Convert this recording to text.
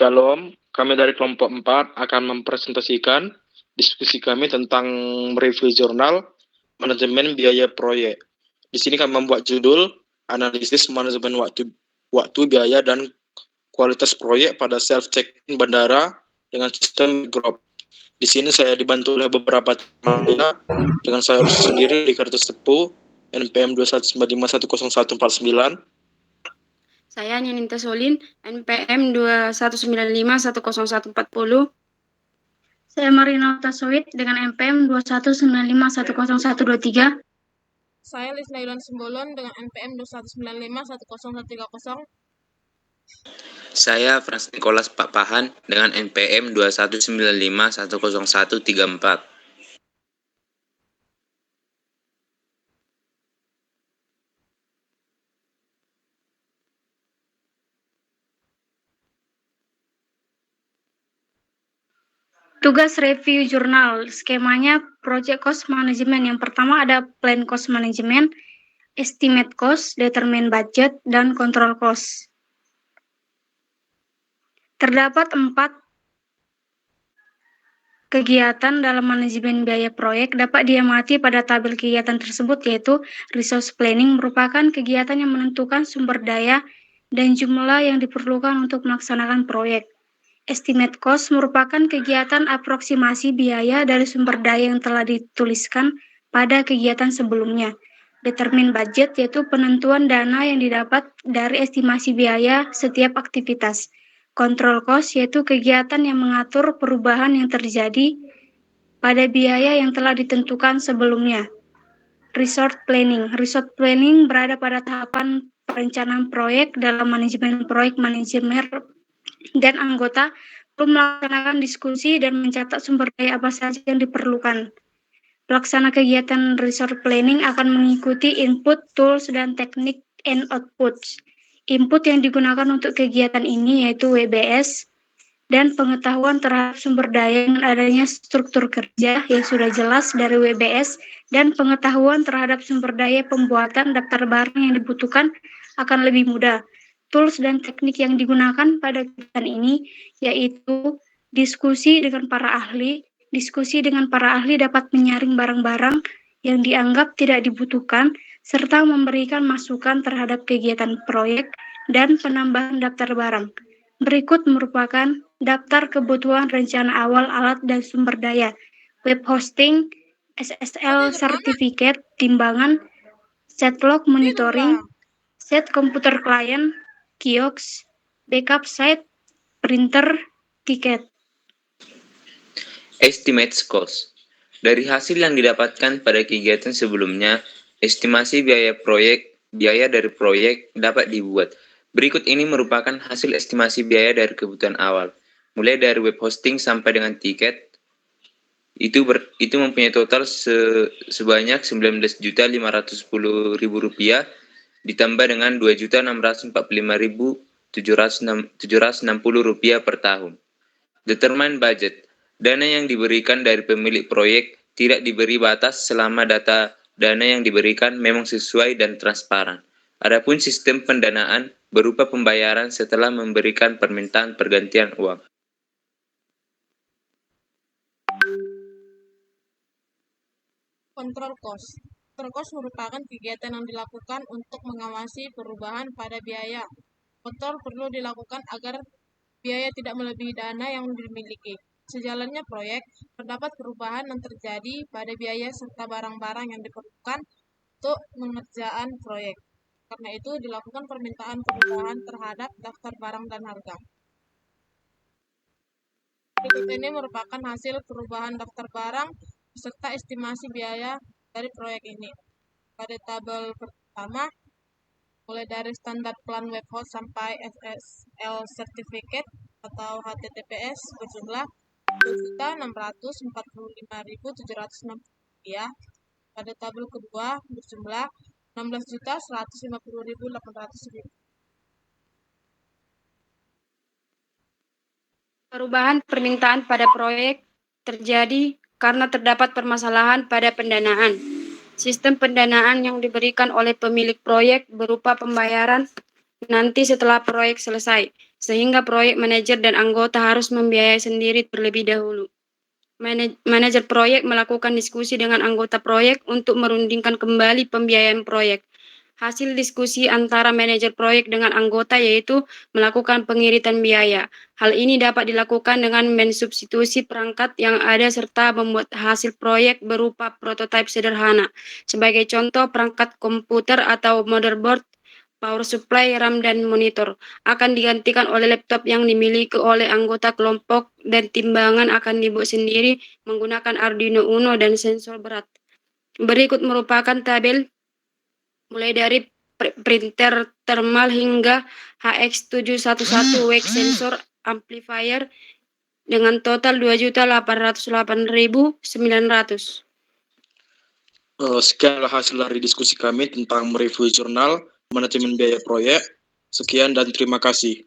Shalom, kami dari kelompok 4 akan mempresentasikan diskusi kami tentang mereview jurnal manajemen biaya proyek. Di sini kami membuat judul analisis manajemen waktu biaya dan kualitas proyek pada self-check-in bandara dengan sistem Grop. Di sini saya dibantu oleh beberapa teman dengan saya sendiri di kartu Sepu NPM 219510149. Saya Nyaninta Solin, NPM 2195100140. Saya Marina Tasoid dengan NPM 2195100123. Saya Lisna Yulan Simbolon dengan NPM 21951030. Saya Frans Nikolas Papahan dengan NPM 2195100134. Tugas review jurnal, skemanya project cost management. Yang pertama ada plan cost management, estimate cost, determine budget, dan control cost. Terdapat 4 kegiatan dalam manajemen biaya proyek dapat diamati pada tabel kegiatan tersebut, yaitu resource planning merupakan kegiatan yang menentukan sumber daya dan jumlah yang diperlukan untuk melaksanakan proyek. Estimate cost merupakan kegiatan aproksimasi biaya dari sumber daya yang telah dituliskan pada kegiatan sebelumnya. Determine budget yaitu penentuan dana yang didapat dari estimasi biaya setiap aktivitas. Control cost yaitu kegiatan yang mengatur perubahan yang terjadi pada biaya yang telah ditentukan sebelumnya. Resource planning berada pada tahapan perencanaan proyek dalam manajemen proyek. Manajemen dan anggota perlu melaksanakan diskusi dan mencatat sumber daya apa saja yang diperlukan. Pelaksana kegiatan resource planning akan mengikuti input, tools, dan teknik and outputs. Input yang digunakan untuk kegiatan ini yaitu WBS dan pengetahuan terhadap sumber daya dengan adanya struktur kerja yang sudah jelas dari WBS dan pengetahuan terhadap sumber daya pembuatan daftar barang yang dibutuhkan akan lebih mudah. Tools dan teknik yang digunakan pada kegiatan ini yaitu diskusi dengan para ahli. Diskusi dengan para ahli dapat menyaring barang-barang yang dianggap tidak dibutuhkan serta memberikan masukan terhadap kegiatan proyek dan penambahan daftar barang. Berikut merupakan daftar kebutuhan rencana awal alat dan sumber daya. Web hosting, SSL certificate, timbangan, set log monitoring, set komputer klien, kiosk, backup site, printer, tiket. Estimate cost. Dari hasil yang didapatkan pada kegiatan sebelumnya, estimasi biaya dari proyek dapat dibuat. Berikut ini merupakan hasil estimasi biaya dari kebutuhan awal. Mulai dari web hosting sampai dengan tiket, itu mempunyai total sebanyak Rp19.510.000 ditambah dengan Rp2.645.760 per tahun. Determine budget. Dana yang diberikan dari pemilik proyek tidak diberi batas selama data dana yang diberikan memang sesuai dan transparan. Adapun sistem pendanaan berupa pembayaran setelah memberikan permintaan pergantian uang. Control cost. Control cost merupakan kegiatan yang dilakukan untuk mengawasi perubahan pada biaya. Kontrol perlu dilakukan agar biaya tidak melebihi dana yang dimiliki. Sejalannya proyek, terdapat perubahan yang terjadi pada biaya serta barang-barang yang diperlukan untuk pengerjaan proyek. Karena itu dilakukan permintaan perubahan terhadap daftar barang dan harga. Berikut ini merupakan hasil perubahan daftar barang beserta estimasi biaya dari proyek ini. Pada tabel pertama, mulai dari standar plan web host sampai SSL certificate atau HTTPS berjumlah Rp2.645.760. Pada tabel kedua berjumlah Rp16.150.800. Perubahan permintaan pada proyek terjadi karena terdapat permasalahan pada pendanaan. Sistem pendanaan yang diberikan oleh pemilik proyek berupa pembayaran nanti setelah proyek selesai. sehingga proyek manajer dan anggota harus membiayai sendiri terlebih dahulu. Manajer proyek melakukan diskusi dengan anggota proyek untuk merundingkan kembali pembiayaan proyek. Hasil diskusi antara manajer proyek dengan anggota yaitu melakukan pengiritan biaya. Hal ini dapat dilakukan dengan mensubstitusi perangkat yang ada serta membuat hasil proyek berupa prototipe sederhana. Sebagai contoh, perangkat komputer atau motherboard, power supply, RAM, dan monitor akan digantikan oleh laptop yang dimiliki oleh anggota kelompok dan timbangan akan dibuat sendiri menggunakan Arduino Uno dan sensor berat. Berikut merupakan tabel mulai dari printer thermal hingga HX711 wake sensor amplifier dengan total 2.808.900. Sekianlah hasil dari diskusi kami tentang mereview jurnal manajemen biaya proyek. Sekian dan terima kasih.